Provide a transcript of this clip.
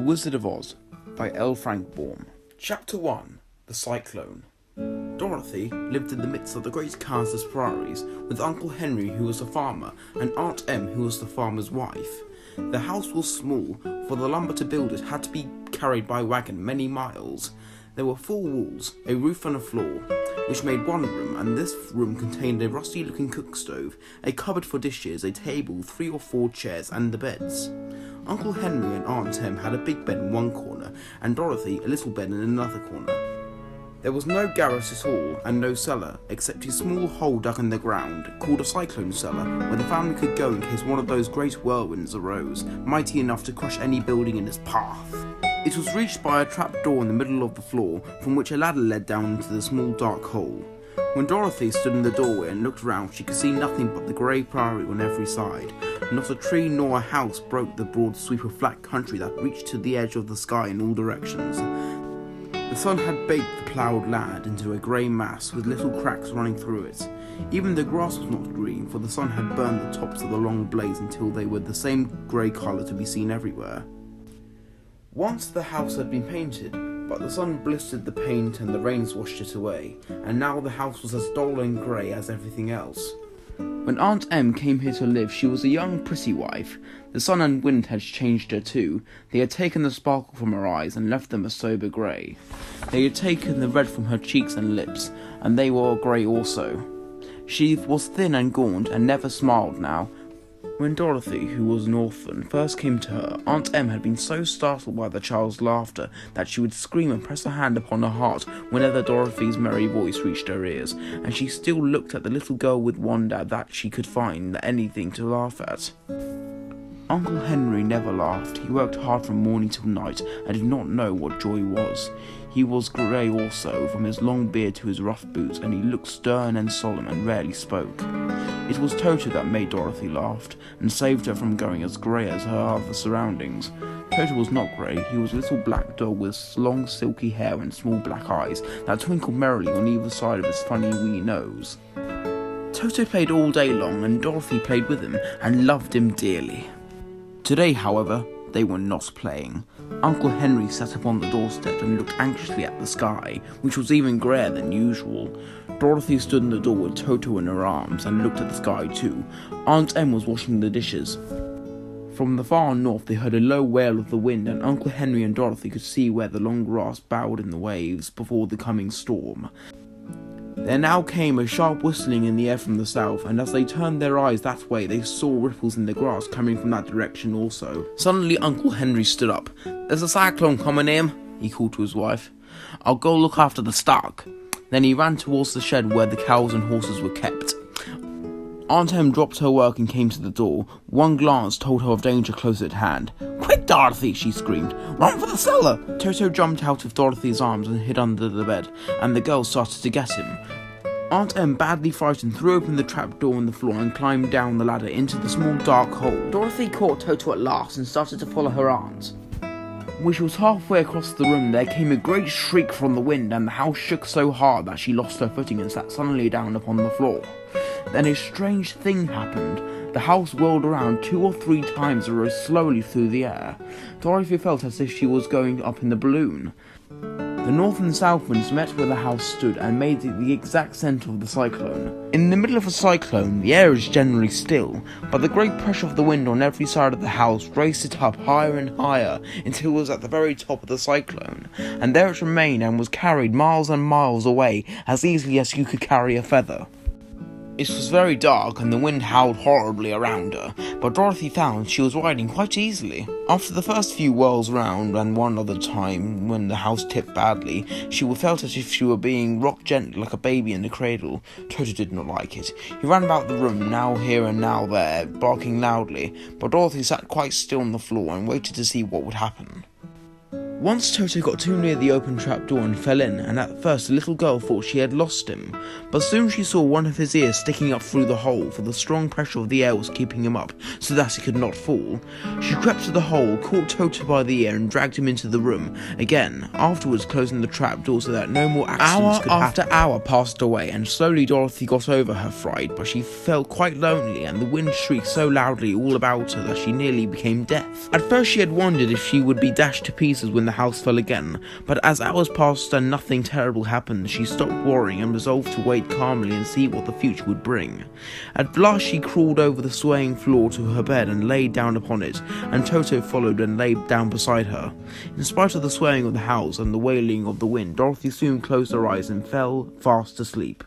Wizard of Oz by L. Frank Baum. Chapter 1. The Cyclone. Dorothy lived in the midst of the great Kansas prairies with Uncle Henry, who was a farmer, and Aunt Em, who was the farmer's wife. The house was small, for the lumber to build it had to be carried by wagon many miles. There were 4 walls, a roof and a floor, which made one room, and this room contained a rusty-looking cook stove, a cupboard for dishes, a table, 3 or 4 chairs, and the beds. Uncle Henry and Aunt Em had a big bed in one corner, and Dorothy a little bed in another corner. There was no garret at all, and no cellar, except a small hole dug in the ground, called a cyclone cellar, where the family could go in case one of those great whirlwinds arose, mighty enough to crush any building in its path. It was reached by a trap door in the middle of the floor, from which a ladder led down into the small dark hole. When Dorothy stood in the doorway and looked round, she could see nothing but the grey prairie on every side. Not a tree nor a house broke the broad sweep of flat country that reached to the edge of the sky in all directions. The sun had baked the ploughed land into a grey mass with little cracks running through it. Even the grass was not green, for the sun had burned the tops of the long blades until they were the same grey colour to be seen everywhere. Once the house had been painted, but the sun blistered the paint and the rains washed it away, and now the house was as dull and grey as everything else. When Aunt Em came here to live, she was a young, pretty wife. The sun and wind had changed her too. They had taken the sparkle from her eyes and left them a sober grey. They had taken the red from her cheeks and lips, and they were grey also. She was thin and gaunt, and never smiled now. When Dorothy, who was an orphan, first came to her, Aunt Em had been so startled by the child's laughter that she would scream and press her hand upon her heart whenever Dorothy's merry voice reached her ears, and she still looked at the little girl with wonder that she could find anything to laugh at. Uncle Henry never laughed. He worked hard from morning till night, and did not know what joy was. He was grey also, from his long beard to his rough boots, and he looked stern and solemn and rarely spoke. It was Toto that made Dorothy laugh, and saved her from going as grey as her other surroundings. Toto was not grey. He was a little black dog with long silky hair and small black eyes that twinkled merrily on either side of his funny wee nose. Toto played all day long, and Dorothy played with him, and loved him dearly. Today, however, they were not playing. Uncle Henry sat upon the doorstep and looked anxiously at the sky, which was even greyer than usual. Dorothy stood in the door with Toto in her arms and looked at the sky too. Aunt Em was washing the dishes. From the far north they heard a low wail of the wind, and Uncle Henry and Dorothy could see where the long grass bowed in the waves before the coming storm. There now came a sharp whistling in the air from the south, and as they turned their eyes that way, they saw ripples in the grass coming from that direction also. Suddenly Uncle Henry stood up. "There's a cyclone coming, Em," he called to his wife. "I'll go look after the stock." Then he ran towards the shed where the cows and horses were kept. Aunt Em dropped her work and came to the door. One glance told her of danger close at hand. "Quick, Dorothy!" she screamed. "Run for the cellar!" Toto jumped out of Dorothy's arms and hid under the bed, and the girls started to get him. Aunt Em, badly frightened, threw open the trap door in the floor and climbed down the ladder into the small dark hole. Dorothy caught Toto at last and started to follow her aunt. When she was halfway across the room, there came a great shriek from the wind, and the house shook so hard that she lost her footing and sat suddenly down upon the floor. Then a strange thing happened. The house whirled around 2 or 3 times and rose slowly through the air. Dorothy felt as if she was going up in the balloon. The north and south winds met where the house stood and made it the exact centre of the cyclone. In the middle of a cyclone, the air is generally still, but the great pressure of the wind on every side of the house raised it up higher and higher until it was at the very top of the cyclone, and there it remained and was carried miles and miles away as easily as you could carry a feather. It was very dark, and the wind howled horribly around her, but Dorothy found she was riding quite easily. After the first few whirls round, and one other time when the house tipped badly, she felt as if she were being rocked gently like a baby in a cradle. Toto did not like it. He ran about the room, now here and now there, barking loudly, but Dorothy sat quite still on the floor and waited to see what would happen. Once Toto got too near the open trapdoor and fell in, and at first the little girl thought she had lost him, but soon she saw one of his ears sticking up through the hole, for the strong pressure of the air was keeping him up, so that he could not fall. She crept to the hole, caught Toto by the ear and dragged him into the room, again, afterwards closing the trapdoor so that no more accidents could happen. Hour after hour passed away, and slowly Dorothy got over her fright, but she felt quite lonely, and the wind shrieked so loudly all about her that she nearly became deaf. At first she had wondered if she would be dashed to pieces when the house fell again, but as hours passed and nothing terrible happened, she stopped worrying and resolved to wait calmly and see what the future would bring. At last she crawled over the swaying floor to her bed and laid down upon it, and Toto followed and lay down beside her. In spite of the swaying of the house and the wailing of the wind, Dorothy soon closed her eyes and fell fast asleep.